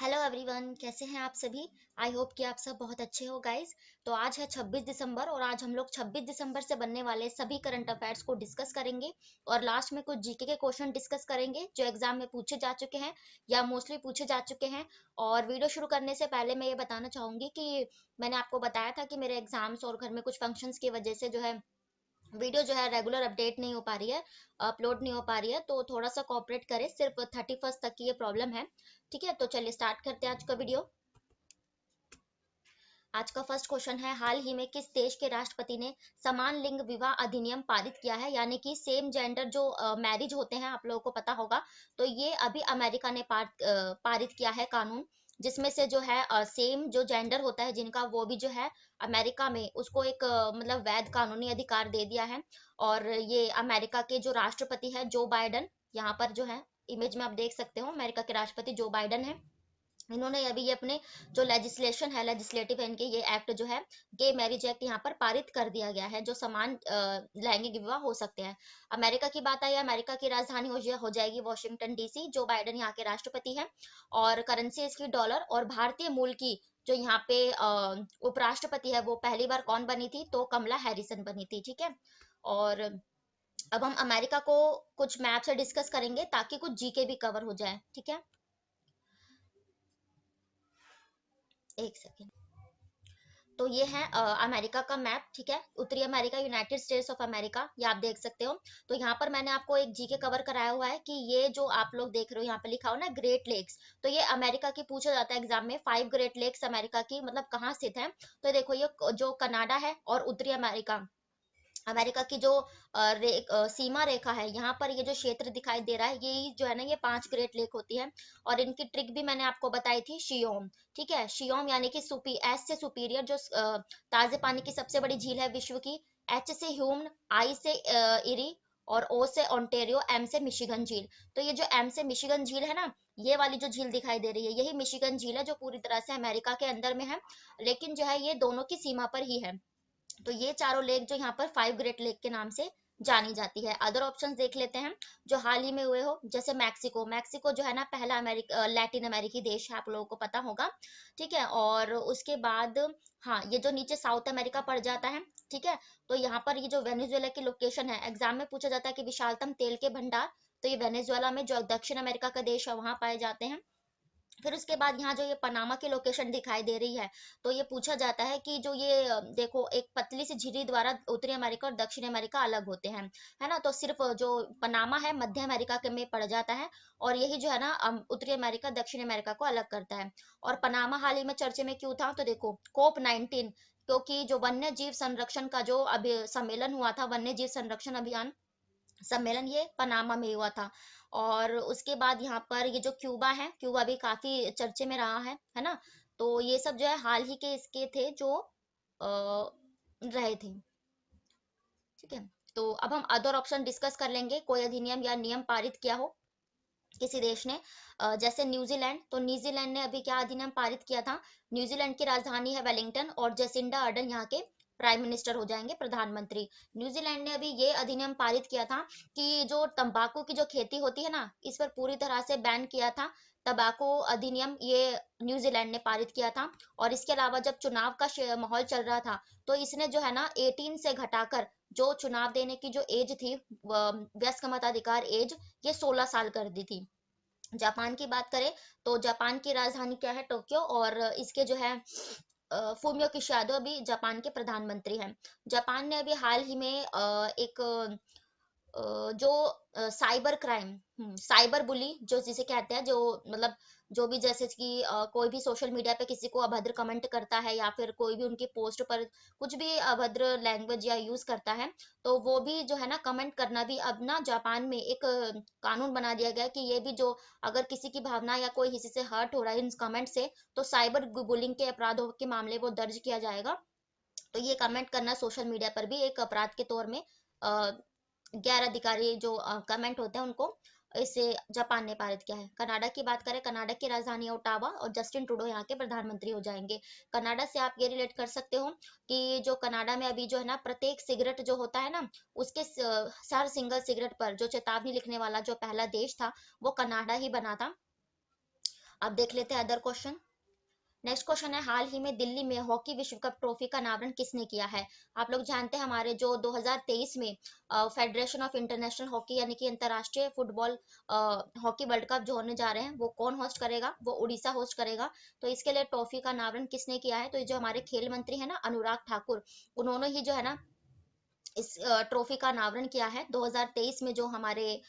Hello everyone, कैसे हैं आप सभी। आई होप कि आप सब बहुत अच्छे हो गाइस। तो आज है 26 दिसंबर और आज हम लोग 26 दिसंबर से बनने वाले सभी करंट अफेयर्स को डिस्कस करेंगे और लास्ट में कुछ जीके के क्वेश्चन डिस्कस करेंगे जो एग्जाम में पूछे जा चुके हैं या मोस्टली पूछे जा चुके हैं। और वीडियो शुरू करने से पहले मैं ये बताना चाहूंगी कि मैंने आपको बताया था कि मेरे एग्जाम्स और घर में कुछ फंक्शंस की वजह से जो है वीडियो जो है रेगुलर अपडेट नहीं हो पा रही है, अपलोड नहीं हो पा रही है। तो थोड़ा सा कोऑपरेट करें, सिर्फ 31 तक की ये प्रॉब्लम है। ठीक है, तो चलिए स्टार्ट करते हैं आज का वीडियो। आज का फर्स्ट क्वेश्चन है, हाल ही में किस देश के राष्ट्रपति ने समान लिंग विवाह अधिनियम पारित किया है, यानी कि सेम जेंडर जो मैरिज होते हैं, आप लोगों को पता होगा। तो ये अभी अमेरिका ने पारित किया है कानून, जिसमें से जो है सेम जो जेंडर होता है जिनका, वो भी जो है अमेरिका में उसको एक मतलब वैध कानूनी अधिकार दे दिया है। और ये अमेरिका के जो राष्ट्रपति है जो बाइडन, यहाँ पर जो है इमेज में आप देख सकते हो, अमेरिका के राष्ट्रपति जो बाइडन है, इन्होंने अभी ये अपने जो लेजिस्लेशन है, लेजिस्लेटिव है इनके, ये एक्ट जो है गे मैरिज एक्ट यहाँ पर पारित कर दिया गया है, जो समान लैंगिक विवाह हो सकते हैं। अमेरिका की बात आई, अमेरिका की राजधानी हो जाएगी वॉशिंगटन डीसी। जो बाइडन यहाँ के राष्ट्रपति हैं और करेंसी इसकी डॉलर। और भारतीय मूल की जो यहाँ पे उपराष्ट्रपति है, वो पहली बार कौन बनी थी, तो कमला हैरिसन बनी थी। ठीक है, और अब हम अमेरिका को कुछ मैप से डिस्कस करेंगे ताकि कुछ जीके भी कवर हो जाए। ठीक है, एक सेकेंड। तो ये है अमेरिका का मैप। ठीक है, उत्तरी America, United states of America, ये आप देख सकते हो। तो यहाँ पर मैंने आपको एक जीके कवर कराया हुआ है कि ये जो आप लोग देख रहे हो, यहाँ पे लिखा हो ना ग्रेट लेक्स, तो ये अमेरिका की पूछा जाता है एग्जाम में, 5 ग्रेट लेक्स अमेरिका की मतलब कहाँ स्थित है। तो देखो, ये जो कनाडा है और उत्तरी अमेरिका, अमेरिका की जो सीमा रेखा है, यहाँ पर ये जो क्षेत्र दिखाई दे रहा है, ये जो है ना, ये 5 ग्रेट लेक होती है। और इनकी ट्रिक भी मैंने आपको बताई थी, शियोम। ठीक है, शियोम यानी कि एस से सुपीरियर, जो ताजे पानी की सबसे बड़ी झील है विश्व की। एच से ह्यूम, आई से इरी, और ओ से ओंटेरियो, एम से मिशिगन झील। तो ये जो एम से मिशिगन झील है ना, ये वाली जो झील दिखाई दे रही है, यही मिशिगन झील है, जो पूरी तरह से अमेरिका के अंदर में है, लेकिन जो है ये दोनों की सीमा पर ही है। तो ये चारों लेक जो यहाँ पर 5 ग्रेट लेक के नाम से जानी जाती है। अदर ऑप्शंस देख लेते हैं जो हाल ही में हुए हो, जैसे मैक्सिको। मैक्सिको जो है ना, पहला लैटिन अमेरिकी देश है, आप लोगों को पता होगा। ठीक है, और उसके बाद हाँ, ये जो नीचे साउथ अमेरिका पड़ जाता है। ठीक है, तो यहाँ पर ये जो वेनेजुएला की लोकेशन है, एग्जाम में पूछा जाता है कि विशालतम तेल के भंडार, तो ये वेनेजुएला में, जो दक्षिण अमेरिका का देश है, वहां पाए जाते हैं। फिर उसके बाद यहाँ जो ये पनामा की लोकेशन दिखाई दे रही है, तो ये पूछा जाता है कि जो ये देखो, एक पतली सी झिरी द्वारा उत्तरी अमेरिका और दक्षिण अमेरिका अलग होते हैं, है ना। तो सिर्फ जो पनामा है मध्य अमेरिका के में पड़ जाता है, और यही जो है ना उत्तरी अमेरिका दक्षिण अमेरिका को अलग करता है। और पनामा हाल ही में चर्चे में क्यों था, तो देखो COP19, क्योंकि जो वन्य जीव संरक्षण का जो अभी सम्मेलन हुआ था, वन्य जीव संरक्षण अभियान सम्मेलन, ये पनामा में हुआ था। और उसके बाद यहाँ पर ये जो क्यूबा है, क्यूबा भी काफी चर्चे में रहा है ना। तो ये सब जो है हाल ही के इसके थे जो रहे थे। ठीक है, तो अब हम अदर ऑप्शन डिस्कस कर लेंगे, कोई अधिनियम या नियम पारित किया हो किसी देश ने। जैसे न्यूजीलैंड, तो न्यूजीलैंड ने अभी क्या अधिनियम पारित किया था। न्यूजीलैंड की राजधानी है वेलिंगटन और जेसिंडा अर्डन यहाँ के प्राइम मिनिस्टर हो जाएंगे, प्रधानमंत्री। न्यूजीलैंड ने अभी ये अधिनियम पारित किया था कि जो तंबाकू की जो खेती होती है ना, इस पर पूरी तरह से बैन किया था। तंबाकू अधिनियम ये न्यूजीलैंड ने पारित किया था। और इसके अलावा जब चुनाव का माहौल चल रहा था, तो इसने जो है ना 18 से घटाकर जो चुनाव देने की जो एज थी, वयस्क मताधिकार एज, ये 16 साल कर दी थी। जापान की बात करें, तो जापान की राजधानी क्या है, टोक्यो। और इसके जो है फूमियो किशिडो भी जापान के प्रधानमंत्री हैं। जापान ने अभी हाल ही में एक जो साइबर क्राइम, साइबर बुली जो जिसे कहते हैं, जो मतलब जो भी जैसे कि कोई भी सोशल मीडिया पे किसी को अभद्र कमेंट करता है या फिर कोई भी उनकी पोस्ट पर कुछ भी अभद्र लैंग्वेज या यूज करता है, तो वो भी जो है ना कमेंट करना भी अब ना जापान में एक कानून बना दिया गया है कि ये भी जो, अगर किसी की भावना या कोई किसी से हर्ट हो रहा है इन कमेंट से, तो साइबर बुलिंग के अपराधों के मामले वो दर्ज किया जाएगा। तो ये कमेंट करना सोशल मीडिया पर भी एक अपराध के तौर में गैर अधिकारी जो कमेंट होते हैं उनको, इसे जापान ने पारित किया है। कनाडा की बात करें, कनाडा की राजधानी है ओटावा और जस्टिन ट्रूडो यहाँ के प्रधानमंत्री हो जाएंगे। कनाडा से आप ये रिलेट कर सकते हो कि जो कनाडा में अभी जो है ना, प्रत्येक सिगरेट जो होता है ना, उसके हर सिंगल सिगरेट पर जो चेतावनी लिखने वाला जो पहला देश था, वो कनाडा ही बना था। अब देख लेते हैं अदर क्वेश्चन। नेक्स्ट क्वेश्चन है, हाल ही में दिल्ली में हॉकी विश्व कप ट्रॉफी का अनावरण किसने किया है? आप लोग जानते हैं हमारे जो 2023 में फेडरेशन ऑफ इंटरनेशनल हॉकी यानी कि अंतरराष्ट्रीय फुटबॉल हॉकी वर्ल्ड कप जो होने जा रहे हैं वो कौन होस्ट करेगा? वो उड़ीसा होस्ट करेगा। तो इसके लिए ट्रॉफी का अनावरण किसने किया है? तो ये जो हमारे खेल मंत्री है ना अनुराग ठाकुर, उन्होंने ही जो है ना इस ट्रॉफी का अनावरण किया है। 2023 में जो हमारे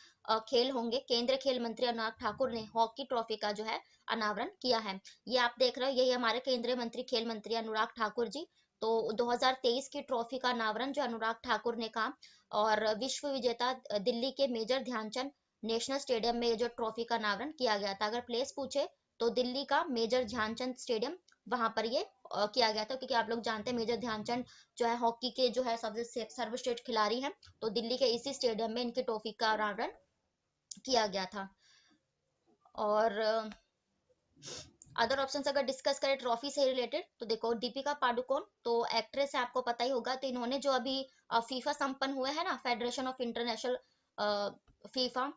खेल होंगे, केंद्रीय खेल मंत्री अनुराग ठाकुर ने हॉकी ट्रॉफी का जो है अनावरण किया है। ये आप देख रहे हो, यही हमारे केंद्रीय मंत्री खेल मंत्री अनुराग ठाकुर जी। तो 2023 की ट्रॉफी का अनावरण जो अनुराग ठाकुर ने कहा, और विश्व विजेता दिल्ली के मेजर ध्यानचंद नेशनल स्टेडियम में ये जो ट्रॉफी का अनावरण किया गया था। अगर प्लेस पूछे तो दिल्ली का मेजर ध्यानचंद स्टेडियम, वहां पर ये किया गया था, क्योंकि आप लोग जानते हैं मेजर ध्यानचंद जो है हॉकी के जो है सबसे सर्वश्रेष्ठ खिलाड़ी हैं। तो दिल्ली के इसी स्टेडियम में इनकी ट्रॉफी का अनावरण किया गया था। और अदर ऑप्शन अगर डिस्कस करें ट्रॉफी से रिलेटेड, तो देखो दीपिका पाडुकोण तो एक्ट्रेस है, आपको पता ही होगा। तो इन्होंने जो अभी फीफा संपन्न हुए है ना, federation of international FIFA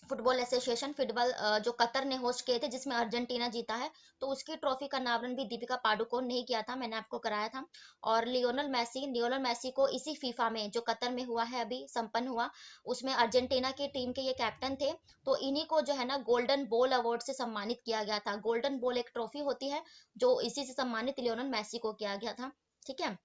football association football जो कतर ने होस्ट किए थे, जिसमें अर्जेंटीना जीता है, तो उसकी ट्रॉफी का अनावरण भी दीपिका पाडुकोण ने ही किया था, मैंने आपको कराया था। और लियोनल मैसी को इसी फीफा में जो कतर में हुआ है अभी संपन्न हुआ, उसमें अर्जेंटीना की टीम के ये कैप्टन थे। तो इन्हीं को जो है ना गोल्डन बॉल अवार्ड से सम्मानित किया गया था। गोल्डन बॉल एक ट्रॉफी होती है जो इसी से सम्मानित लियोनल मैसी को किया गया था। ठीक है।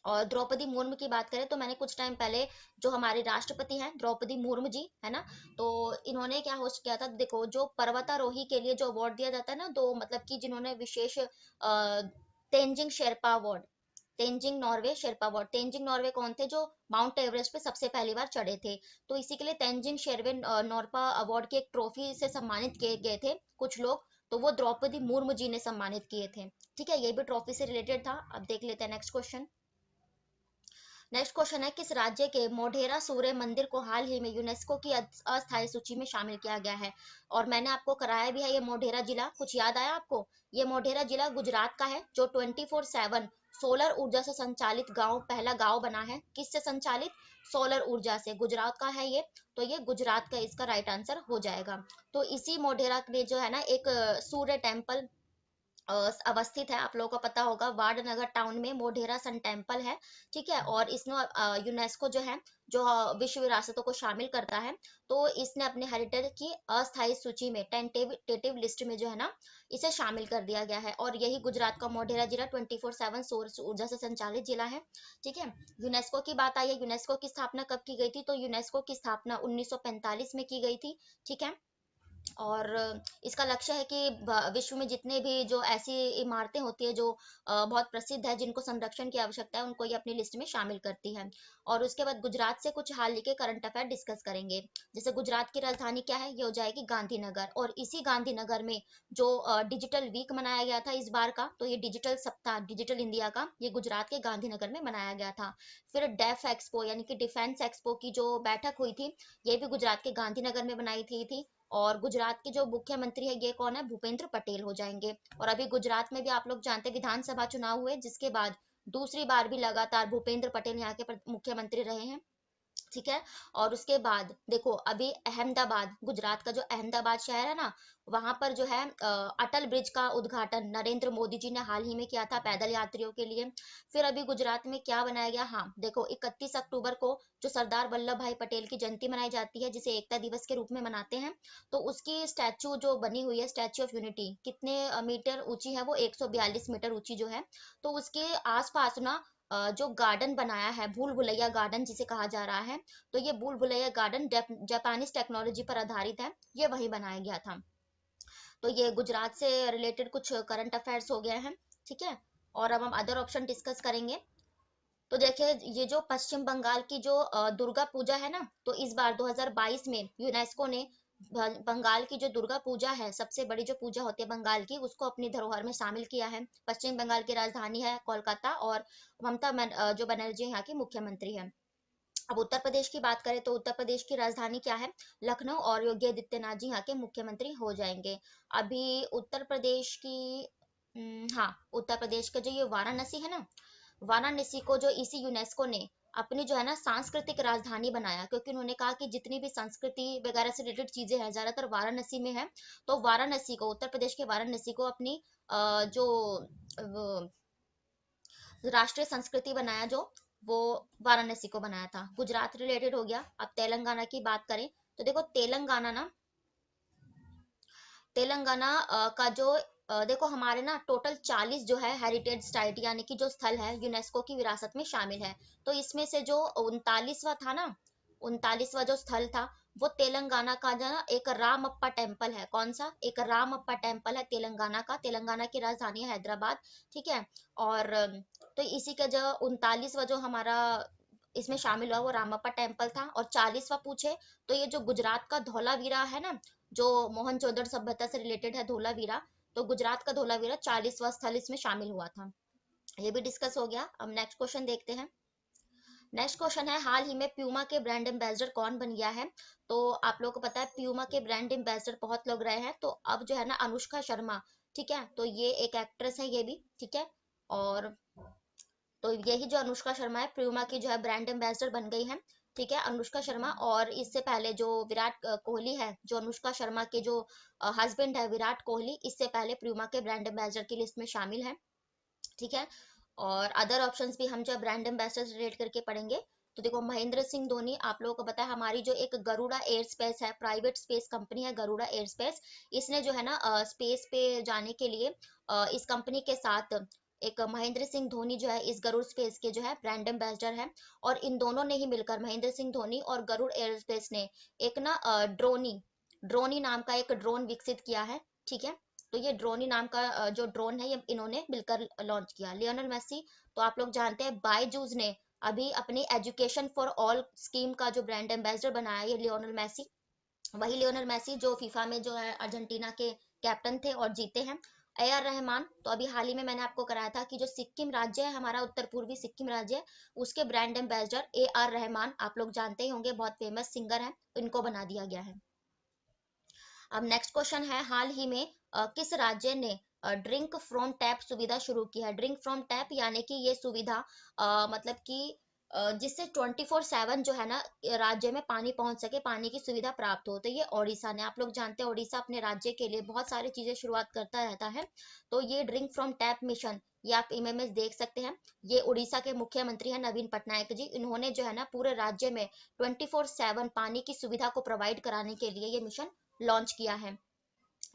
और द्रौपदी मुर्मू की बात करें तो मैंने कुछ टाइम पहले जो हमारे राष्ट्रपति हैं द्रौपदी मुर्मू जी है ना, तो इन्होंने क्या होस्ट किया था, देखो जो पर्वतारोही के लिए जो अवार्ड दिया जाता है ना, तो मतलब कि जिन्होंने विशेष तेंजिंग शेरपा अवार्ड, तेंजिंग नॉर्वे शेरपा अवार्ड, तेंजिंग नॉर्वे कौन थे? जो माउंट एवरेस्ट पे सबसे पहली बार चढ़े थे। तो इसी के लिए तेंजिंग शेरवे नॉर्पा अवार्ड की एक ट्रॉफी से सम्मानित किए गए थे कुछ लोग, तो वो द्रौपदी मुर्मू जी ने सम्मानित किए थे। ठीक है, ये भी ट्रॉफी से रिलेटेड था। अब देख लेते हैं नेक्स्ट क्वेश्चन। नेक्स्ट क्वेश्चन है, किस राज्य के मोढेरा सूर्य मंदिर को हाल ही में यूनेस्को की अस्थायी सूची में शामिल किया गया है? और मैंने आपको कराया भी है ये मोढेरा जिला, कुछ याद आया आपको? ये मोढेरा जिला गुजरात का है, जो 24/7 सोलर ऊर्जा से संचालित गांव, पहला गांव बना है। किससे संचालित? सोलर ऊर्जा से। गुजरात का है ये, तो ये गुजरात का इसका राइट आंसर हो जाएगा। तो इसी मोढेरा में जो है ना एक सूर्य टेम्पल अवस्थित है, आप लोगों को पता होगा वाडनगर टाउन में मोढेरा सन टेम्पल है। ठीक है, और इसने यूनेस्को जो है जो विश्व विरासतों को शामिल करता है, तो इसने अपने हेरिटेज की अस्थायी सूची में टेंटेटिव लिस्ट में जो है ना इसे शामिल कर दिया गया है। और यही गुजरात का मोढेरा जिला 24/7 सौर ऊर्जा से संचालित जिला है। ठीक है। यूनेस्को की बात आई है, यूनेस्को की स्थापना कब की गई थी? तो यूनेस्को की स्थापना 1945 में की गई थी। ठीक है। और इसका लक्ष्य है कि विश्व में जितने भी जो ऐसी इमारतें होती है जो बहुत प्रसिद्ध है, जिनको संरक्षण की आवश्यकता है, उनको ये अपनी लिस्ट में शामिल करती है। और उसके बाद गुजरात से कुछ हाल ही के करंट अफेयर डिस्कस करेंगे। जैसे गुजरात की राजधानी क्या है? ये हो जाएगी गांधीनगर। और इसी गांधीनगर में जो डिजिटल वीक मनाया गया था इस बार का, तो ये डिजिटल सप्ताह डिजिटल इंडिया का, ये गुजरात के गांधीनगर में मनाया गया था। फिर डेफ एक्सपो यानी कि डिफेंस एक्सपो की जो बैठक हुई थी, ये भी गुजरात के गांधीनगर में बनाई थी। और गुजरात के जो मुख्यमंत्री है ये कौन है? भूपेंद्र पटेल हो जाएंगे। और अभी गुजरात में भी आप लोग जानते हैं विधानसभा चुनाव हुए, जिसके बाद दूसरी बार भी लगातार भूपेंद्र पटेल यहाँ के मुख्यमंत्री रहे हैं। ठीक है। और उसके बाद देखो अभी अहमदाबाद, गुजरात का जो अहमदाबाद शहर है ना, वहां पर जो है अटल ब्रिज का उद्घाटन नरेंद्र मोदी जी ने हाल ही में किया था पैदल यात्रियों के लिए। फिर अभी गुजरात में क्या बनाया गया? हाँ देखो 31 अक्टूबर को जो सरदार वल्लभ भाई पटेल की जयंती मनाई जाती है, जिसे एकता दिवस के रूप में मनाते हैं, तो उसकी स्टैचू जो बनी हुई है, स्टैचू ऑफ यूनिटी, कितने मीटर ऊंची है? वो 142 मीटर ऊंची जो है। तो उसके आसपास ना जो गार्डन बनाया है, भूल भुलैया गार्डन जिसे कहा जा रहा है, तो ये भूल भुलैया गार्डन जापानीज टेक्नोलॉजी पर आधारित है, ये वहीं बनाया गया था। तो ये गुजरात से रिलेटेड कुछ करंट अफेयर्स हो गए हैं। ठीक है। और अब हम अदर ऑप्शन डिस्कस करेंगे। तो देखिए ये जो पश्चिम बंगाल की जो दुर्गा पूजा है ना, तो इस बार 2022 में यूनेस्को ने बंगाल की जो दुर्गा पूजा है, सबसे बड़ी जो पूजा होती है बंगाल की, उसको अपनी धरोहर में शामिल किया है। पश्चिम बंगाल की राजधानी है कोलकाता, और जो बनर्जी यहाँ की मुख्यमंत्री है। अब उत्तर प्रदेश की बात करें तो उत्तर प्रदेश की राजधानी क्या है? लखनऊ, और योगी आदित्यनाथ जी यहाँ के मुख्यमंत्री हो जाएंगे। अभी उत्तर प्रदेश की हाँ उत्तर प्रदेश का जो ये वाराणसी है ना, वाराणसी को जो इसी यूनेस्को ने अपनी जो है ना सांस्कृतिक राजधानी बनाया, क्योंकि उन्होंने कहा कि जितनी भी संस्कृति वगैरह से रिलेटेड चीजें हैं ज्यादातर वाराणसी में है। तो वाराणसी को, उत्तर प्रदेश के वाराणसी को अपनी जो राष्ट्रीय संस्कृति बनाया, जो वो वाराणसी को बनाया था। गुजरात रिलेटेड हो गया। अब तेलंगाना की बात करें तो देखो तेलंगाना ना, तेलंगाना का जो देखो हमारे ना टोटल 40 जो है हेरिटेज साइट यानी कि जो स्थल है यूनेस्को की विरासत में शामिल है। तो इसमें से जो 39वां था ना, 39वां जो स्थल था वो तेलंगाना का जो ना एक रामप्पा टेम्पल है। कौन सा? एक रामप्पा टेम्पल है तेलंगाना का। तेलंगाना की राजधानी है हैदराबाद, ठीक है। और तो इसी का जो 39वां जो हमारा इसमें शामिल हुआ वो रामप्पा टेम्पल था। और 40वां पूछे तो ये जो गुजरात का धौलावीरा है ना, जो मोहनजोदड़ो सभ्यता से रिलेटेड है धोलावीरा, तो गुजरात का धोलावीरा 40वां स्थल इसमें शामिल हुआ था। ये भी डिस्कस हो गया। अब नेक्स्ट क्वेश्चन देखते हैं। नेक्स्ट क्वेश्चन है, हाल ही में प्यूमा के ब्रांड एम्बेसडर कौन बन गया है? तो आप लोगों को पता है प्यूमा के ब्रांड एम्बेसडर बहुत लोग रहे हैं, तो अब जो है ना अनुष्का शर्मा, ठीक है, तो ये एक एक्ट्रेस है ये भी, ठीक है। और तो यही जो अनुष्का शर्मा है प्यूमा की जो है ब्रांड एम्बेसडर बन गई है, ठीक है, अनुष्का शर्मा। और इससे पहले जो विराट कोहली है, जो अनुष्का शर्मा के जो हस्बैंड है विराट कोहली, इससे पहले प्यूमा के ब्रांड एम्बेसडर की लिस्ट में शामिल है, ठीक है। और अदर ऑप्शंस भी हम जो ब्रांड एम्बेसडर से रिलेट करके पढ़ेंगे। तो देखो महेंद्र सिंह धोनी, आप लोगों को पता है हमारी जो एक गरुड़ा एयर स्पेस है, प्राइवेट स्पेस कंपनी है गरुड़ा एयर स्पेस, इसने जो है ना स्पेस पे जाने के लिए इस कंपनी के साथ एक महेंद्र सिंह धोनी जो है इस गरुड़ स्पेस के जो है ब्रांड एम्बेसडर है। और इन दोनों ने ही मिलकर, महेंद्र सिंह धोनी और गरुड़ एयर स्पेस ने एक ना ड्रोनी ड्रोनी नाम का एक ड्रोन विकसित किया है, ठीक है। तो ये ड्रोनी नाम का जो ड्रोन है ये इन्होंने मिलकर लॉन्च किया। लियोनल मेसी, तो आप लोग जानते हैं बायजूस ने अभी अपनी एजुकेशन फॉर ऑल स्कीम का जो ब्रांड एम्बेसडर बनाया ये लियोनल मेसी, वही लियोनल मेसी जो फीफा में जो है अर्जेंटीना के कैप्टन थे और जीते हैं। ए आर रहमान, तो अभी हाल ही में मैंने आपको कराया था कि जो सिक्किम राज्य है हमारा, उत्तर पूर्वी सिक्किम राज्य, उसके brand ambassador A R Rahman, आप लोग जानते ही होंगे, बहुत फेमस सिंगर है, इनको बना दिया गया है। अब नेक्स्ट क्वेश्चन है, हाल ही में किस राज्य ने ड्रिंक फ्रॉम टैप सुविधा शुरू की है? ड्रिंक फ्रॉम टैप यानी कि ये सुविधा मतलब कि जिससे 24/7 जो है ना राज्य में पानी पहुंच सके, पानी की सुविधा प्राप्त हो। तो ये ओडिशा ने, आप लोग जानते हैं ओडिशा अपने राज्य के लिए बहुत सारी चीजें शुरुआत करता रहता है। तो ये ड्रिंक फ्रॉम टैप मिशन, ये आप इमेज में देख सकते हैं, ये उड़ीसा के मुख्यमंत्री हैं नवीन पटनायक जी, इन्होंने जो है ना पूरे राज्य में 24/7 पानी की सुविधा को प्रोवाइड कराने के लिए ये मिशन लॉन्च किया है।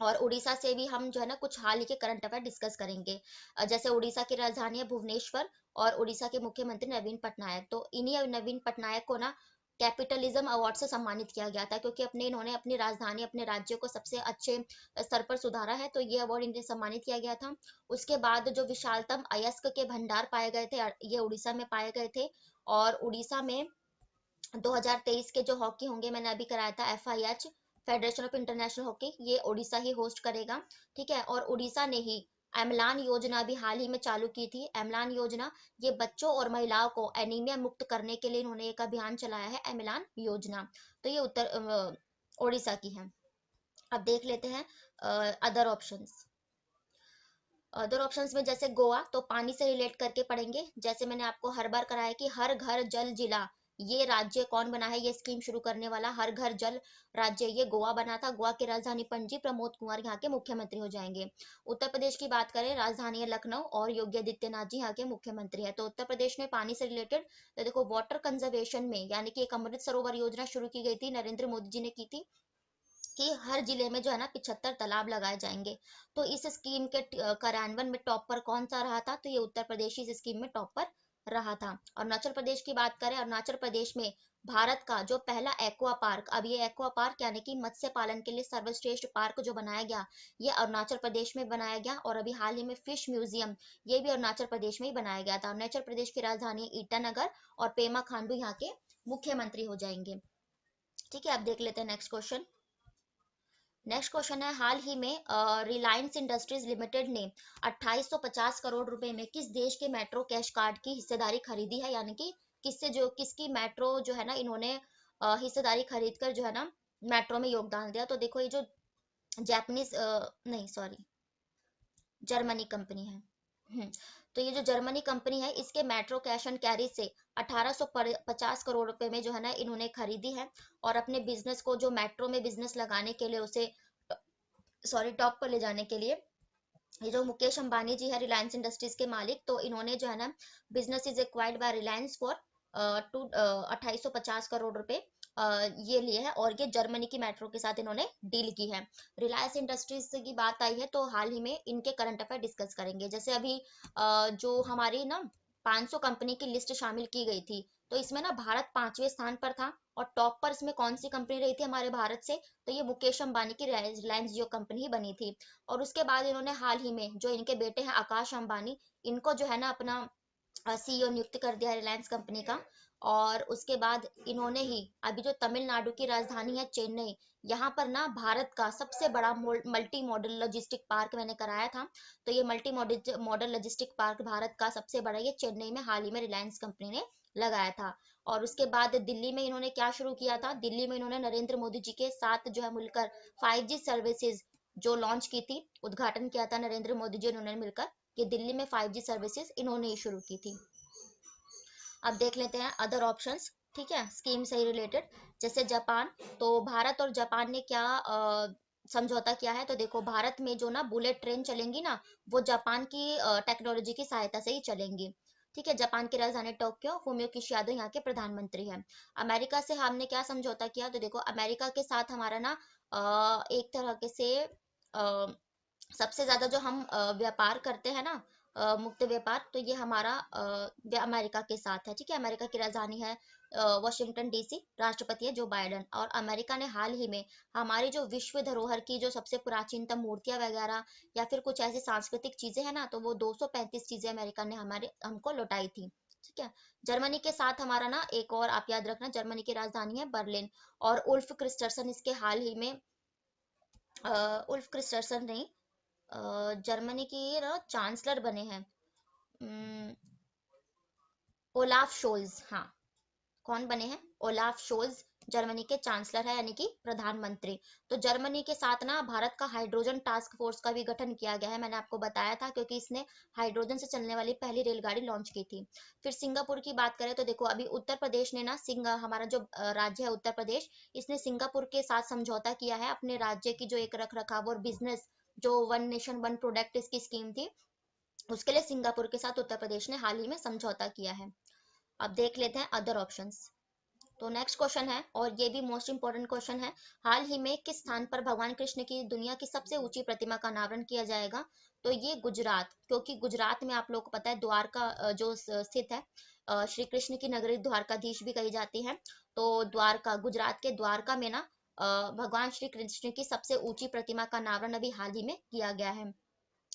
और उड़ीसा से भी हम जो है ना कुछ हाल ही के करंट अफेयर डिस्कस करेंगे। जैसे उड़ीसा की राजधानी है भुवनेश्वर और उड़ीसा के मुख्यमंत्री नवीन पटनायक, तो इन्हीं नवीन पटनायक को ना कैपिटलिज्म अवार्ड से सम्मानित किया गया था, क्योंकि इन्होंने अपनी राजधानी, अपने राज्य को सबसे अच्छे स्तर पर सुधारा है, तो ये अवार्ड इन्हें सम्मानित किया गया था। उसके बाद जो विशालतम अयस्क के भंडार पाए गए थे ये उड़ीसा में पाए गए थे। और उड़ीसा में 2023 के जो हॉकी होंगे, मैंने अभी कराया था FIH, federation of international hockey, ये ओडिशा ही होस्ट करेगा, ठीक है। और उड़ीसा ने ही एमलान योजना भी हाल ही में चालू की थी। एमलान योजना, ये बच्चों और महिलाओं को एनीमिया मुक्त करने के लिए इन्होंने एक अभियान चलाया है, एमलान योजना। तो ये ओडिशा की है। अब देख लेते हैं अदर ऑप्शंस। अदर ऑप्शंस में जैसे गोवा, तो पानी से रिलेट करके पढ़ेंगे। जैसे मैंने आपको हर बार कराया कि हर घर जल जिला, ये राज्य कौन बना है, ये स्कीम शुरू करने वाला हर घर जल राज्य, ये गोवा बना था। गोवा की राजधानी पणजी, प्रमोद कुमार यहाँ के मुख्यमंत्री हो जाएंगे। उत्तर प्रदेश की बात करें, राजधानी है लखनऊ और योगी आदित्यनाथ जी यहाँ के मुख्यमंत्री है। तो उत्तर प्रदेश में पानी से रिलेटेड तो देखो वाटर कंजर्वेशन में, यानी कि एक अमृत सरोवर योजना शुरू की गई थी, नरेंद्र मोदी जी ने की थी, कि हर जिले में जो है ना 75 तालाब लगाए जाएंगे। तो इस स्कीम के कार्यान्वयन में टॉप पर कौन सा रहा था? तो ये उत्तर प्रदेश इस स्कीम में टॉप पर रहा था। अरुणाचल प्रदेश की बात करें, अरुणाचल प्रदेश में भारत का जो पहला एक्वा पार्क, अब ये एक्वा पार्क यानी कि मत्स्य पालन के लिए सर्वश्रेष्ठ पार्क जो बनाया गया, ये अरुणाचल प्रदेश में बनाया गया। और अभी हाल ही में फिश म्यूजियम, ये भी अरुणाचल प्रदेश में ही बनाया गया था। अरुणाचल प्रदेश की राजधानी ईटानगर और पेमा खांडू यहाँ के मुख्यमंत्री हो जाएंगे, ठीक है। अब देख लेते हैं नेक्स्ट क्वेश्चन। नेक्स्ट क्वेश्चन है, हाल ही में रिलायंस इंडस्ट्रीज लिमिटेड ने 2850 करोड़ रुपए में किस देश के मेट्रो कैश कार्ड की हिस्सेदारी खरीदी है? यानी कि किसकी मेट्रो जो है ना इन्होंने हिस्सेदारी खरीद कर जो है ना मेट्रो में योगदान दिया। तो देखो ये जो जैपनीज नहीं सॉरी जर्मनी कंपनी है। तो ये जो जर्मनी कंपनी है, इसके मेट्रो कैश एंड कैरी से 1850 करोड़ रुपए में जो है ना इन्होंने खरीदी है, और अपने बिजनेस को, जो मेट्रो में बिजनेस लगाने के लिए, उसे टॉप पर ले जाने के लिए, ये जो मुकेश अंबानी जी है रिलायंस इंडस्ट्रीज के मालिक, तो इन्होंने जो है ना business is acquired by Reliance for two 2850 crore रुपए ये लिए है, और ये जर्मनी की मेट्रो के साथ इन्होंने डील की है। रिलायंस इंडस्ट्रीज की बात आई है तो हाल ही में इनके करंट अफेयर डिस्कस करेंगे। जैसे अभी जो हमारी ना 500 कंपनी की लिस्ट शामिल की गई थी, तो इसमें ना भारत 5वें स्थान पर था, और टॉप पर इसमें कौन सी कंपनी रही थी हमारे भारत से, तो ये मुकेश अंबानी की रिलायंस जियो कंपनी ही बनी थी। और उसके बाद इन्होंने हाल ही में जो इनके बेटे हैं आकाश अंबानी, इनको जो है ना अपना सीईओ नियुक्त कर दिया है रिलायंस कंपनी का। और उसके बाद इन्होंने ही अभी जो तमिलनाडु की राजधानी है चेन्नई, यहाँ पर ना भारत का सबसे बड़ा मल्टी मॉडल लॉजिस्टिक पार्क मैंने कराया था, तो ये multi modal logistic park Bharat का सबसे बड़ा ये चेन्नई में हाल ही में रिलायंस कंपनी ने लगाया था। और उसके बाद दिल्ली में इन्होंने क्या शुरू किया था, दिल्ली में इन्होंने नरेंद्र मोदी जी के साथ जो है मिलकर 5G सर्विसेज जो लॉन्च की थी, उद्घाटन किया था नरेंद्र मोदी जी उन्होंने मिलकर, कि दिल्ली में 5G सर्विसेज इन्होंने ही शुरू की थी। अब देख लेते हैं अदर ऑप्शंस, ठीक है, स्कीम से ही रिलेटेड। जैसे जापान, तो भारत और जापान ने क्या समझौता किया है, तो देखो भारत में जो ना बुलेट ट्रेन चलेंगी ना, वो जापान की टेक्नोलॉजी की सहायता से ही चलेंगी। ठीक है, जापान की राजधानी टोक्यो, फूमियो किशिदा यहाँ के प्रधानमंत्री हैं। अमेरिका से हमने क्या समझौता किया, तो देखो अमेरिका के साथ हमारा ना एक तरह के से सबसे ज्यादा जो हम व्यापार करते हैं ना, मुक्त व्यापार, तो ये हमारा अमेरिका के साथ है। ठीक है, अमेरिका की राजधानी है वॉशिंगटन डीसी, राष्ट्रपति है जो बाइडेन। और अमेरिका ने हाल ही में हमारी जो विश्व धरोहर की जो सबसे प्राचीनतम मूर्तियां वगैरह या फिर कुछ ऐसी सांस्कृतिक चीजें हैं ना, तो वो 235 चीजें अमेरिका ने हमारे हमको लौटाई थी। ठीक है, जर्मनी के साथ हमारा ना एक और आप याद रखना, जर्मनी की राजधानी है बर्लिन। और उल्फ क्रिस्टरसन इसके हाल ही में उल्फ क्रिस्टरसन नहीं, जर्मनी की ना चांसलर बने हैं, ओलाफ शोल्ज, हाँ, कौन बने हैं, ओलाफ शोल्ज जर्मनी के चांसलर है, यानी कि प्रधानमंत्री। तो जर्मनी के साथ ना भारत का हाइड्रोजन टास्क फोर्स का भी गठन किया गया है, मैंने आपको बताया था, क्योंकि इसने हाइड्रोजन से चलने वाली पहली रेलगाड़ी लॉन्च की थी। फिर सिंगापुर की बात करें तो देखो अभी उत्तर प्रदेश ने ना हमारा जो राज्य है उत्तर प्रदेश, इसने सिंगापुर के साथ समझौता किया है अपने राज्य की जो एक रख रखाव और बिजनेस, जो वन नेशन वन प्रोडक्ट इसकी स्कीम थी, उसके लिए सिंगापुर के साथ उत्तर प्रदेश ने हाल ही में समझौता किया है। अब देख लेते हैं अदर ऑप्शंस। तो नेक्स्ट क्वेश्चन है, और ये भी मोस्ट इंपोर्टेंट क्वेश्चन है, हाल ही में किस स्थान पर भगवान कृष्ण की दुनिया की सबसे ऊंची प्रतिमा का अनावरण किया जाएगा, तो ये गुजरात, क्योंकि गुजरात में आप लोगों को पता है द्वारका जो स्थित है, श्री कृष्ण की नगरी द्वारकाधीश भी कही जाती है, तो द्वारका, गुजरात के द्वारका में ना भगवान श्री कृष्ण की सबसे ऊंची प्रतिमा का अनावरण अभी हाल ही में किया गया है।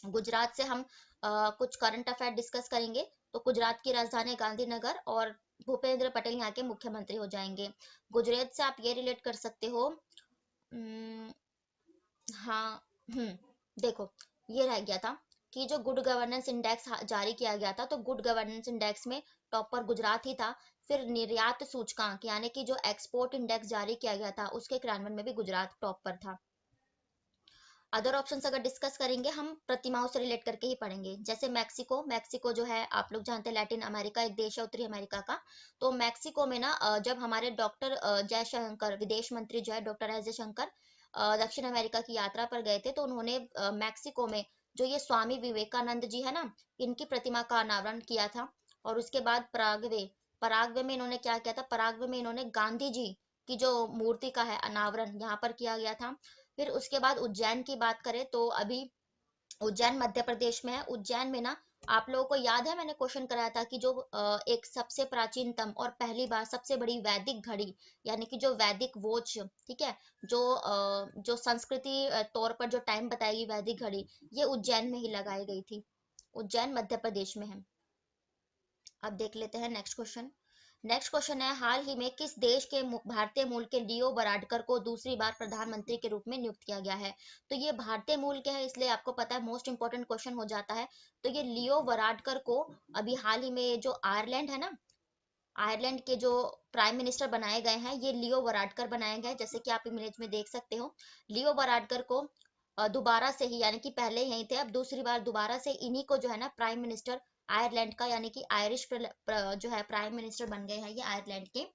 गुजरात से हम कुछ करंट अफेयर डिस्कस करेंगे। तो गुजरात की राजधानी गांधीनगर, और भूपेंद्र पटेल यहाँ के मुख्यमंत्री हो जाएंगे। गुजरात से आप ये रिलेट कर सकते हो, हाँ, देखो ये रह गया था कि जो गुड गवर्नेंस इंडेक्स जारी किया गया था, तो गुड गवर्नेंस इंडेक्स में टॉप पर गुजरात ही था। फिर निर्यात सूचकांक यानी कि जो एक्सपोर्ट इंडेक्स जारी किया गया था, उसके क्रियान्वयन में भी गुजरात टॉप पर था। अदर ऑप्शंस अगर डिस्कस करेंगे हम प्रतिमाओं से रिलेट करके ही पढ़ेंगे। जैसे मैक्सिको, मैक्सिको जो है आप लोग जानते हैं लैटिन अमेरिका एक देश है उत्तरी अमेरिका का। तो मैक्सिको में ना जब हमारे डॉक्टर जयशंकर, विदेश मंत्री जो है डॉक्टर एस जयशंकर दक्षिण अमेरिका की यात्रा पर गए थे, तो उन्होंने मैक्सिको में जो ये स्वामी विवेकानंद जी है ना, इनकी प्रतिमा का अनावरण किया था। और उसके बाद पराग्वे, पराग्वे में इन्होंने क्या किया था, पराग्वे में इन्होंने गांधी जी की जो मूर्ति का है अनावरण यहाँ पर किया गया था। फिर उसके बाद उज्जैन की बात करें तो अभी उज्जैन मध्य प्रदेश में है। उज्जैन में ना आप लोगों को याद है मैंने क्वेश्चन कराया था कि जो एक सबसे प्राचीनतम और पहली बार सबसे बड़ी वैदिक घड़ी, यानी कि जो वैदिक वॉच, ठीक है, जो संस्कृति तौर पर जो टाइम बताएगी वैदिक घड़ी, ये उज्जैन में ही लगाई गई थी। उज्जैन मध्य प्रदेश में है। अब देख लेते हैं नेक्स्ट क्वेश्चन। नेक्स्ट क्वेश्चन है, हाल ही में किस देश के भारतीय मूल के लियो वराडकर को दूसरी बार प्रधानमंत्री के रूप में नियुक्त किया गया है। तो ये भारतीय मूल के है, इसलिए आपको पता है मोस्ट इंपोर्टेंट क्वेश्चन हो जाता है। तो ये लियो वराडकर को अभी हाल ही में जो आयरलैंड है ना, आयरलैंड के जो प्राइम मिनिस्टर बनाए गए हैं, ये लियो वराडकर बनाए गए, जैसे कि आप इमेज में देख सकते हो। लियो वराडकर को दोबारा से ही, यानी कि पहले यही थे, अब दूसरी बार दोबारा से इन्हीं को जो है ना प्राइम मिनिस्टर आयरलैंड का, यानी कि आयरिश जो है प्राइम मिनिस्टर बन गए हैं ये आयरलैंड के।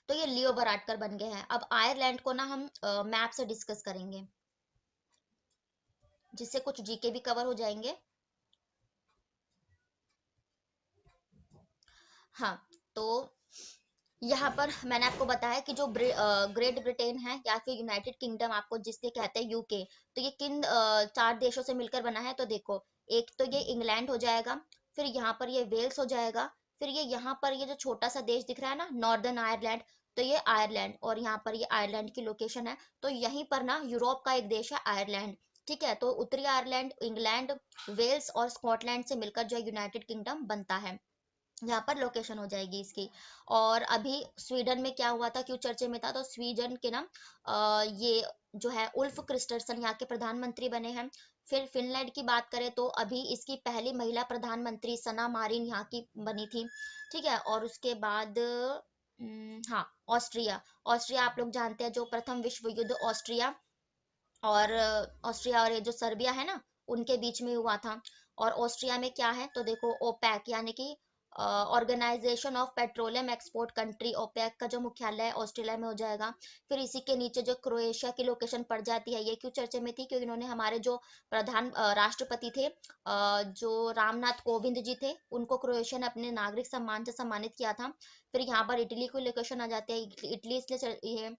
तो ये लियो वराडकर बन गए हैं। अब आयरलैंड को ना हम मैप से डिस्कस करेंगे, जिससे कुछ जीके भी कवर हो जाएंगे। हाँ, तो यहाँ पर मैंने आपको बताया कि जो ग्रेट ब्रिटेन है या फिर यूनाइटेड किंगडम आपको जिससे कहते हैं यूके, तो ये किन चार देशों से मिलकर बना है। तो देखो, एक तो ये इंग्लैंड हो जाएगा, फिर यहाँ पर ये वेल्स हो जाएगा, फिर ये यहाँ पर ये जो छोटा सा देश दिख रहा है ना, नॉर्दर्न आयरलैंड, तो ये आयरलैंड, और यहाँ पर ये आयरलैंड की लोकेशन है। तो यहीं पर ना यूरोप का एक देश है आयरलैंड। ठीक है, तो उत्तरी आयरलैंड, इंग्लैंड, वेल्स और स्कॉटलैंड से मिलकर जो यूनाइटेड किंगडम बनता है। यहाँ पर लोकेशन हो जाएगी इसकी। और अभी स्वीडन में क्या हुआ था, क्यों चर्चे में था, तो स्वीडन के ना ये जो है उल्फ क्रिस्टरसन यहाँ के प्रधानमंत्री बने हैं। फिर फिनलैंड की बात करें तो अभी इसकी पहली महिला प्रधानमंत्री सना मारिन यहाँ की बनी थी। ठीक है, और उसके बाद हाँ, ऑस्ट्रिया। ऑस्ट्रिया आप लोग जानते हैं, जो प्रथम विश्व युद्ध ऑस्ट्रिया और ये जो सर्बिया है ना, उनके बीच में हुआ था। और ऑस्ट्रिया में क्या है, तो देखो ओपेक यानी कि organisation of petroleum export country, OPEC का जो मुख्यालय है ऑस्ट्रेलिया में हो जाएगा। फिर इसी के नीचे जो क्रोएशिया की लोकेशन पड़ जाती है, ये क्यों चर्चे में थी, क्योंकि इन्होंने हमारे जो राष्ट्रपति थे जो रामनाथ कोविंद जी थे, उनको क्रोएशिया ने अपने नागरिक सम्मान से सम्मानित किया था। फिर यहाँ पर इटली की लोकेशन आ जाती है। इटली इसलिए ये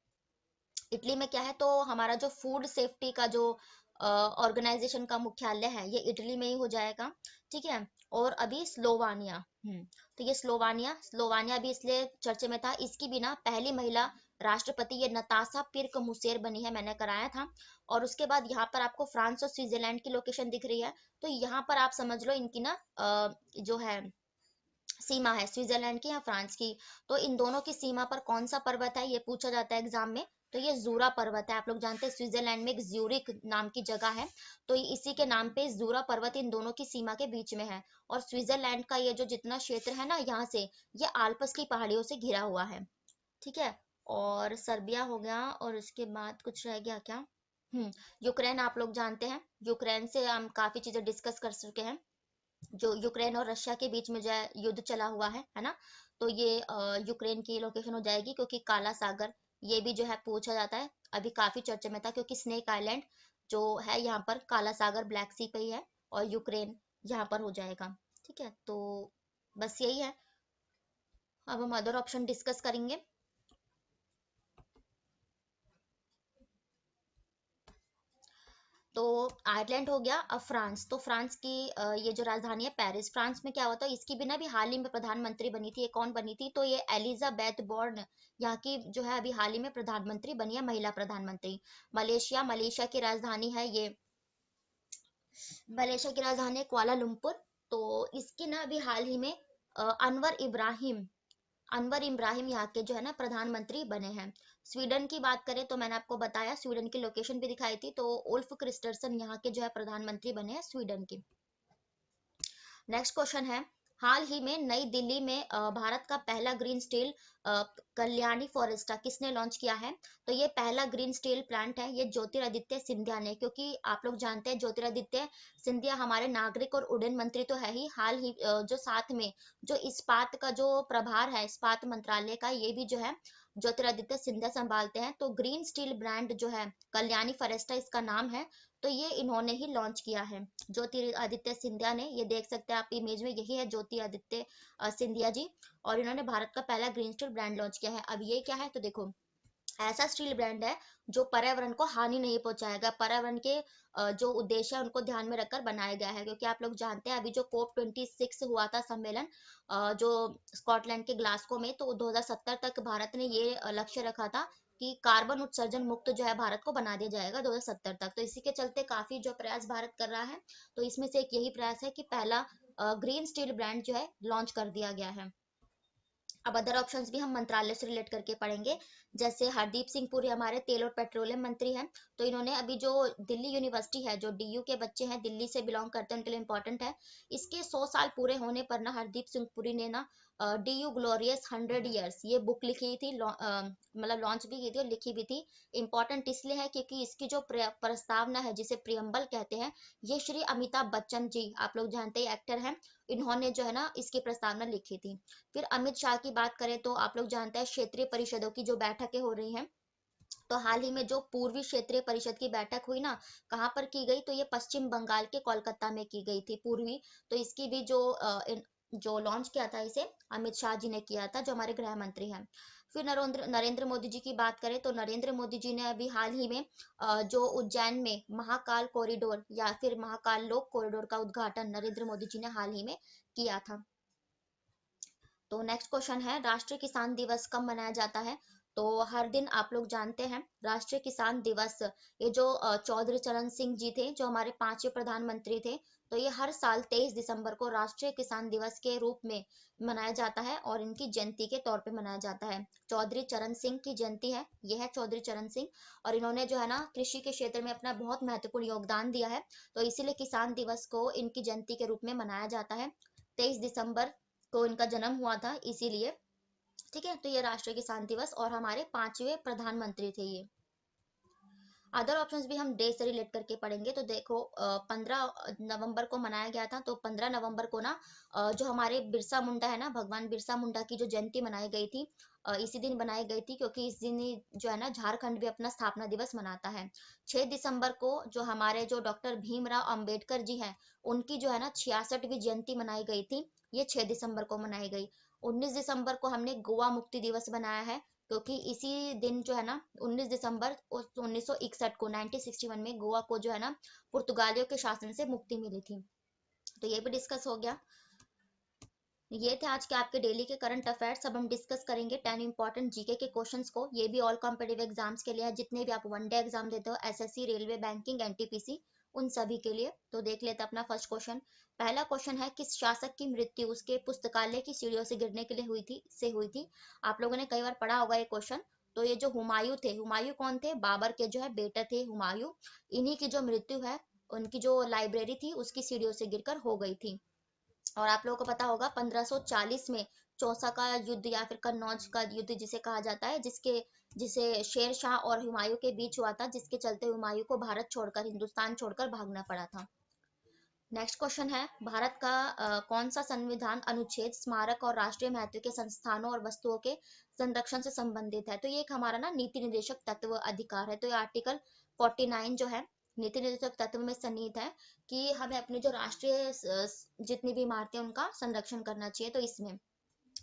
इटली में क्या है, तो हमारा जो फूड सेफ्टी का जो ऑर्गेनाइजेशन का मुख्यालय है ये इटली में ही हो जाएगा। ठीक है, और अभी स्लोवानिया, तो ये स्लोवानिया भी इसलिए चर्चे में था, इसकी भी ना पहली महिला राष्ट्रपति ये नताशा पिर्क मुसेर बनी है, मैंने कराया था। और उसके बाद यहाँ पर आपको फ्रांस और स्विट्जरलैंड की लोकेशन दिख रही है। तो यहाँ पर आप समझ लो इनकी ना जो है सीमा है स्विट्जरलैंड की या फ्रांस की। तो इन दोनों की सीमा पर कौन सा पर्वत है, ये पूछा जाता है एग्जाम में। तो ये जूरा पर्वत है। आप लोग जानते हैं स्विट्जरलैंड में एक ज्यूरिक नाम की जगह है, तो इसी के नाम पे जूरा पर्वत इन दोनों की सीमा के बीच में है। और स्विट्जरलैंड का ये जो जितना क्षेत्र है ना, यहाँ से ये आल्प्स की पहाड़ियों से घिरा हुआ है। ठीक है, और सर्बिया हो गया, और उसके बाद कुछ रह गया क्या, यूक्रेन आप लोग जानते हैं। यूक्रेन से हम काफी चीजें डिस्कस कर चुके हैं। जो यूक्रेन और रशिया के बीच में जो है युद्ध चला हुआ है ना, तो ये यूक्रेन की लोकेशन हो जाएगी, क्योंकि काला सागर ये भी जो है पूछा जाता है। अभी काफी चर्चे में था, क्योंकि स्नेक आइलैंड जो है यहाँ पर काला सागर ब्लैक सी पे ही है, और यूक्रेन यहाँ पर हो जाएगा। ठीक है, तो बस यही है। अब हम अदर ऑप्शन डिस्कस करेंगे। तो आयरलैंड हो गया। अब फ्रांस, तो फ्रांस की ये जो राजधानी है पेरिस। फ्रांस में क्या होता है, इसकी भी ना अभी हाल ही में प्रधानमंत्री बनी थी। ये कौन बनी थी, तो ये एलिजाबेथ बोर्न यहाँ की जो है अभी हाल ही में प्रधानमंत्री बनी है, महिला प्रधानमंत्री। मलेशिया, मलेशिया की राजधानी है ये, मलेशिया की राजधानी है कुआलालंपुर। तो इसकी ना अभी हाल ही में अनवर इब्राहिम यहाँ के जो है ना प्रधानमंत्री बने हैं। स्वीडन की बात करें तो मैंने आपको बताया, स्वीडन की लोकेशन भी दिखाई थी, तो उल्फ क्रिस्टरसन यहाँ के जो है प्रधानमंत्री बने हैं स्वीडन के। नेक्स्ट क्वेश्चन है, हाल ही में नई दिल्ली में भारत का पहला ग्रीन स्टील कल्याणी फॉरेस्टा किसने लॉन्च किया है। तो ये पहला ग्रीन स्टील प्लांट है, ये ज्योतिरादित्य सिंधिया ने। क्योंकि आप लोग जानते हैं ज्योतिरादित्य सिंधिया हमारे नागरिक और उड्डयन मंत्री तो है ही, हाल ही जो साथ में जो इस्पात का जो प्रभार है, इस्पात मंत्रालय का, ये भी जो है ज्योतिरादित्य सिंधिया संभालते हैं। तो ग्रीन स्टील ब्रांड जो है कल्याणी फॉरेस्टा इसका नाम है, तो ये इन्होंने ही लॉन्च किया है, ज्योतिरादित्य सिंधिया ने। ये देख सकते हैं आप इमेज में, यही है ज्योतिरादित्य सिंधिया जी। और इन्होंने भारत का पहला ग्रीन स्टील ब्रांड लॉन्च किया है। अब ये क्या है, तो देखो ऐसा स्टील ब्रांड है जो पर्यावरण को हानि नहीं पहुंचाएगा। पर्यावरण के जो उद्देश्य है उनको ध्यान में रखकर बनाया गया है। क्योंकि आप लोग जानते हैं अभी जो COP26 हुआ था सम्मेलन जो स्कॉटलैंड के ग्लासगो में, तो 2070 तक भारत ने ये लक्ष्य रखा था कि कार्बन उत्सर्जन मुक्त जो है भारत को बना दिया जाएगा 2070 तक। तो इसी के चलते काफी जो प्रयास भारत कर रहा है, तो इसमें से एक यही प्रयास है कि पहला ग्रीन स्टील ब्रांड जो है लॉन्च कर दिया गया है। अब अदर ऑप्शंस भी हम मंत्रालय से रिलेट करके पढ़ेंगे। जैसे हरदीप सिंह पुरी हमारे तेल और पेट्रोलियम मंत्री हैं, तो इन्होंने अभी जो दिल्ली यूनिवर्सिटी है, जो डीयू के बच्चे हैं, दिल्ली से बिलोंग करते हैं, उनके लिए इंपॉर्टेंट है। इसके 100 साल पूरे होने पर ना हरदीप सिंह पुरी ने ना डीयू ग्लोरियस 100 ईयर्स ये बुक लिखी थी, मतलब लॉन्च भी की थी और लिखी भी थी। इंपॉर्टेंट इसलिए है क्योंकि इसकी जो प्रस्तावना है, जिसे प्रियम्बल कहते हैं, ये श्री अमिताभ बच्चन जी, आप लोग जानते ही एक्टर हैं, इन्होंने जो है ना इसकी प्रस्तावना लिखी थी। फिर अमित शाह की बात करें तो आप लोग जानते हैं क्षेत्रीय परिषदों की जो बैठकें हो रही हैं, तो हाल ही में जो पूर्वी क्षेत्रीय परिषद की बैठक हुई ना, कहाँ पर की गई, तो ये पश्चिम बंगाल के कोलकाता में की गई थी पूर्वी। तो इसकी भी जो लॉन्च किया था इसे अमित शाह जी ने किया था, जो हमारे गृह मंत्री हैं। फिर नरेंद्र नरेंद्र मोदी जी की बात करें तो नरेंद्र मोदी जी ने अभी हाल ही में जो उज्जैन में महाकाल कॉरिडोर या फिर महाकाल लोक कॉरिडोर का उद्घाटन नरेंद्र मोदी जी ने हाल ही में किया था। तो नेक्स्ट क्वेश्चन है, राष्ट्रीय किसान दिवस कब मनाया जाता है? तो हर दिन आप लोग जानते हैं राष्ट्रीय किसान दिवस, ये जो चौधरी चरण सिंह जी थे, जो हमारे 5वें प्रधानमंत्री थे, तो ये हर साल 23 दिसंबर को राष्ट्रीय किसान दिवस के रूप में मनाया जाता है और इनकी जयंती के तौर पे मनाया जाता है। चौधरी चरण सिंह की जयंती है, ये है चौधरी चरण सिंह, और इन्होंने जो है ना कृषि के क्षेत्र में अपना बहुत महत्वपूर्ण योगदान दिया है, तो इसीलिए किसान दिवस को इनकी जयंती के रूप में मनाया जाता है। 23 दिसंबर को इनका जन्म हुआ था इसीलिए। ठीक है, तो ये राष्ट्रीय किसान दिवस और हमारे 5वें प्रधानमंत्री थे ये। अदर ऑप्शंस भी हम डे से रिलेट करके पढ़ेंगे, तो देखो 15 नवंबर को मनाया गया था, तो 15 नवंबर को ना जो हमारे बिरसा मुंडा है ना, भगवान बिरसा मुंडा की जो जयंती मनाई गई थी, इसी दिन बनाई गई थी, क्योंकि इस दिन ही जो है ना झारखंड भी अपना स्थापना दिवस मनाता है। 6 दिसंबर को जो हमारे जो डॉक्टर भीमराव अंबेडकर जी हैं, उनकी जो है ना 66वीं जयंती मनाई गई थी, ये 6 दिसंबर को मनाई गई। 19 दिसंबर को हमने गोवा मुक्ति दिवस बनाया है, क्योंकि इसी दिन जो है ना 19 दिसंबर 1961 को 1961 में गोवा को जो है ना पुर्तगालियों के शासन से मुक्ति मिली थी। तो ये भी डिस्कस हो गया। ये थे आज के आपके डेली के करंट अफेयर्स। अब हम डिस्कस करेंगे 10 इंपॉर्टेंट जीके के क्वेश्चंस को। ये भी ऑल कॉम्पिटिटिव एग्जाम्स के लिए है, जितने भी आप वनडे एग्जाम देते हो, एसएससी, रेलवे, बैंकिंग, एनटीपीसी, उन सभी के लिए। तो देख लेते हैं अपना फर्स्ट क्वेश्चन। पहला क्वेश्चन है, किस शासक की मृत्यु उसके पुस्तकालय की सीढ़ियों से गिरने के लिए हुई थी? आप लोगों ने कई बार पढ़ा होगा ये क्वेश्चन। तो ये जो हुमायूं थे, हुमायूं कौन थे? बाबर के जो है बेटे थे हुमायूं। इन्हीं की जो मृत्यु है, उनकी जो लाइब्रेरी थी उसकी सीढ़ियों से गिरकर हो गई थी। और आप लोगों को पता होगा 1540 में चौसा का युद्ध या फिर कन्नौज का युद्ध जिसे कहा जाता है, जिसे शेर शाह और हुमायूं के बीच हुआ था, जिसके चलते हुमायूं को भारत छोड़कर, हिंदुस्तान छोड़कर भागना पड़ा था। नेक्स्ट क्वेश्चन है, भारत का कौन सा संविधान अनुच्छेद स्मारक और राष्ट्रीय महत्व के संस्थानों और वस्तुओं के संरक्षण से संबंधित है? तो ये एक हमारा ना नीति निर्देशक तत्व अधिकार है। तो ये आर्टिकल 49 जो है नीति निर्देशक तत्व में सन्निहित है कि हमें अपनी जो राष्ट्रीय जितनी भी इमारतें उनका संरक्षण करना चाहिए। तो इसमें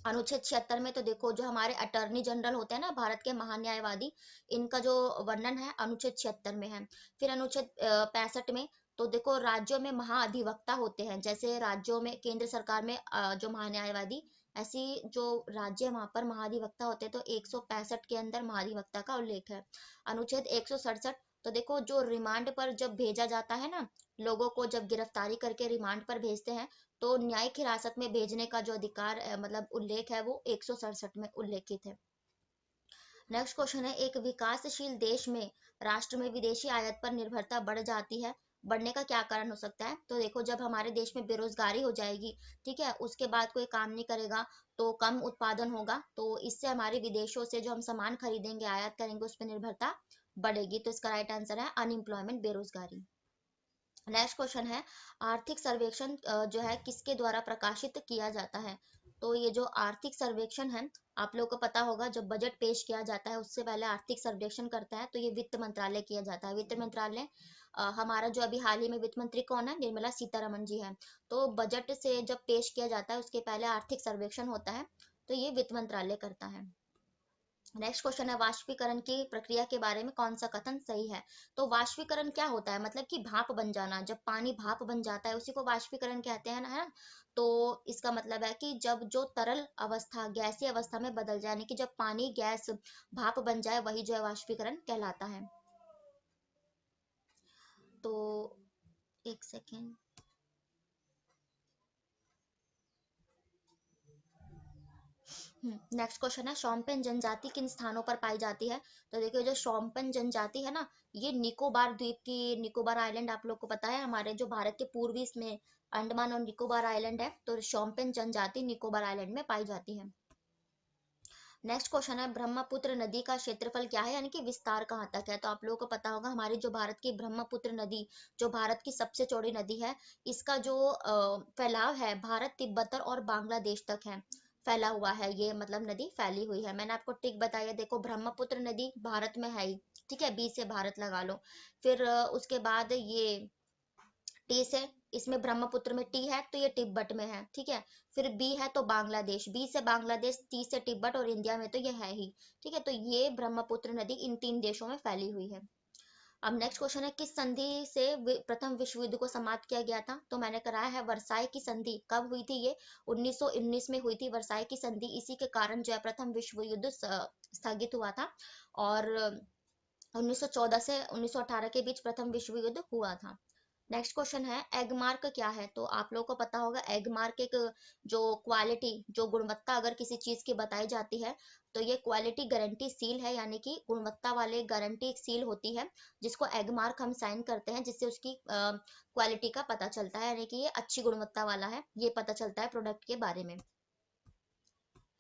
अनुच्छेद 76 में तो देखो, जो हमारे अटॉर्नी जनरल होते हैं ना, भारत के महान्यायवादी, इनका जो वर्णन है अनुच्छेद 76 में है। फिर अनुच्छेद 65 में तो देखो, राज्यों में महाअधिवक्ता होते हैं, जैसे राज्यों में केंद्र सरकार में जो महान्यायवादी, ऐसी जो राज्य है वहां पर महाधिवक्ता होते हैं, तो 165 के अंदर महाधिवक्ता का उल्लेख है। अनुच्छेद 167, तो देखो जो रिमांड पर जब भेजा जाता है ना, लोगों को जब गिरफ्तारी करके रिमांड पर भेजते हैं, तो न्यायिक हिरासत में भेजने का जो अधिकार मतलब उल्लेख है, वो 167 में उल्लेखित है। नेक्स्ट क्वेश्चन है, एक विकासशील देश में राष्ट्र में विदेशी आयात पर निर्भरता बढ़ जाती है, बढ़ने का क्या कारण हो सकता है? तो देखो, जब हमारे देश में बेरोजगारी हो जाएगी, ठीक है, उसके बाद कोई काम नहीं करेगा, तो कम उत्पादन होगा, तो इससे हमारे विदेशों से जो हम सामान खरीदेंगे, आयात करेंगे, उस पर निर्भरता बढ़ेगी। तो इसका राइट आंसर है अनएम्प्लॉयमेंट, बेरोजगारी। नेक्स्ट क्वेश्चन है, आर्थिक सर्वेक्षण जो है किसके द्वारा प्रकाशित किया जाता है? तो ये जो आर्थिक सर्वेक्षण है, आप लोगों को पता होगा, जब बजट पेश किया जाता है उससे पहले आर्थिक सर्वेक्षण करता है, तो ये वित्त मंत्रालय किया जाता है। वित्त मंत्रालय हमारा जो अभी हाल ही में वित्त मंत्री कौन है? निर्मला सीतारमण जी है। तो बजट से जब पेश किया जाता है उसके पहले आर्थिक सर्वेक्षण होता है, तो ये वित्त मंत्रालय करता है। नेक्स्ट क्वेश्चन है, वाष्पीकरण की प्रक्रिया के बारे में कौन सा कथन सही है? तो वाष्पीकरण क्या होता है? मतलब कि भाप बन जाना, जब पानी भाप बन जाता है उसी को वाष्पीकरण कहते हैं ना, है ना? तो इसका मतलब है कि जब जो तरल अवस्था गैसीय अवस्था में बदल जाए, यानी कि जब पानी गैस भाप बन जाए, वही जो है वाष्पीकरण कहलाता है। तो एक सेकेंड। नेक्स्ट क्वेश्चन है, शोम्पेन जनजाति किन स्थानों पर पाई जाती है? तो देखिए, जो शोम्पेन जनजाति है ना, ये निकोबार द्वीप की, निकोबार आइलैंड आप लोग को पता है, हमारे जो भारत के पूर्वी इसमें अंडमान और निकोबार आइलैंड है, तो शोम्पेन जनजाति निकोबार आइलैंड में पाई जाती है। नेक्स्ट क्वेश्चन है, ब्रह्मपुत्र नदी का क्षेत्रफल क्या है, यानी कि विस्तार कहाँ तक है? तो आप लोगों को पता होगा, हमारी जो भारत की ब्रह्मपुत्र नदी, जो भारत की सबसे चौड़ी नदी है, इसका जो फैलाव है भारत, तिब्बत और बांग्लादेश तक है, फैला हुआ है ये, मतलब नदी फैली हुई है। मैंने आपको टिक बताया, देखो ब्रह्मपुत्र नदी भारत में है ही, ठीक है, बी से भारत लगा लो। फिर उसके बाद ये टी से, इसमें ब्रह्मपुत्र में टी है तो ये तिब्बत में है, ठीक है। फिर बी है तो बांग्लादेश, बी से बांग्लादेश, टी से तिब्बत और इंडिया में तो ये है ही, ठीक है। तो ये ब्रह्मपुत्र नदी इन 3 देशों में फैली हुई है। अब नेक्स्ट क्वेश्चन है, किस संधि से प्रथम विश्व युद्ध को समाप्त किया गया था? तो मैंने कराया है वर्साई की संधि। कब हुई थी ये? 1919 में हुई थी वर्साई की संधि। इसी के कारण जो है प्रथम विश्व युद्ध स्थगित हुआ था, और 1914 से 1918 के बीच प्रथम विश्व युद्ध हुआ था। नेक्स्ट क्वेश्चन है, एग मार्क क्या है? तो आप लोगों को पता होगा, एग मार्क एक, जो क्वालिटी, जो गुणवत्ता अगर किसी चीज की बताई जाती है, तो ये क्वालिटी गारंटी सील है, यानी कि गुणवत्ता वाले गारंटी एक सील होती है, जिसको एग मार्क हम साइन करते हैं, जिससे उसकी क्वालिटी का पता चलता है, यानी कि ये अच्छी गुणवत्ता वाला है, ये पता चलता है प्रोडक्ट के बारे में।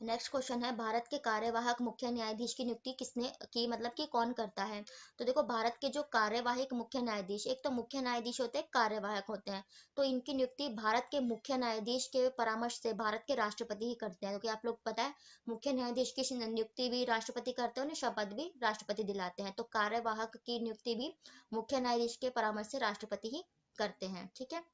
नेक्स्ट क्वेश्चन है, भारत के कार्यवाहक मुख्य न्यायाधीश की नियुक्ति किसने की, मतलब कि कौन करता है? तो देखो, भारत के जो कार्यवाहक मुख्य न्यायाधीश, एक तो मुख्य न्यायाधीश होते हैं, कार्यवाहक होते हैं, तो इनकी नियुक्ति भारत के मुख्य न्यायाधीश के परामर्श से भारत के राष्ट्रपति ही करते हैं, क्योंकि आप लोग पता है, मुख्य न्यायाधीश की नियुक्ति भी राष्ट्रपति करते हैं, उन्हें शपथ भी राष्ट्रपति दिलाते हैं, तो कार्यवाहक की नियुक्ति भी मुख्य न्यायाधीश के परामर्श से राष्ट्रपति ही करते हैं, ठीक है।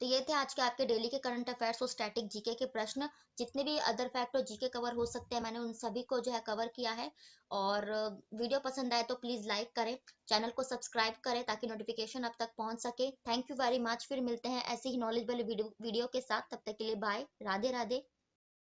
तो ये थे आज के आपके डेली के करंट अफेयर्स और स्टैटिक जीके के प्रश्न। जितने भी अदर फैक्ट और जीके कवर हो सकते हैं, मैंने उन सभी को जो है कवर किया है। और वीडियो पसंद आए तो प्लीज लाइक करें, चैनल को सब्सक्राइब करें, ताकि नोटिफिकेशन अब तक पहुंच सके। थैंक यू वेरी मच, फिर मिलते हैं ऐसे ही नॉलेजेबल वीडियो के साथ। तब तक के लिए बाय, राधे राधे।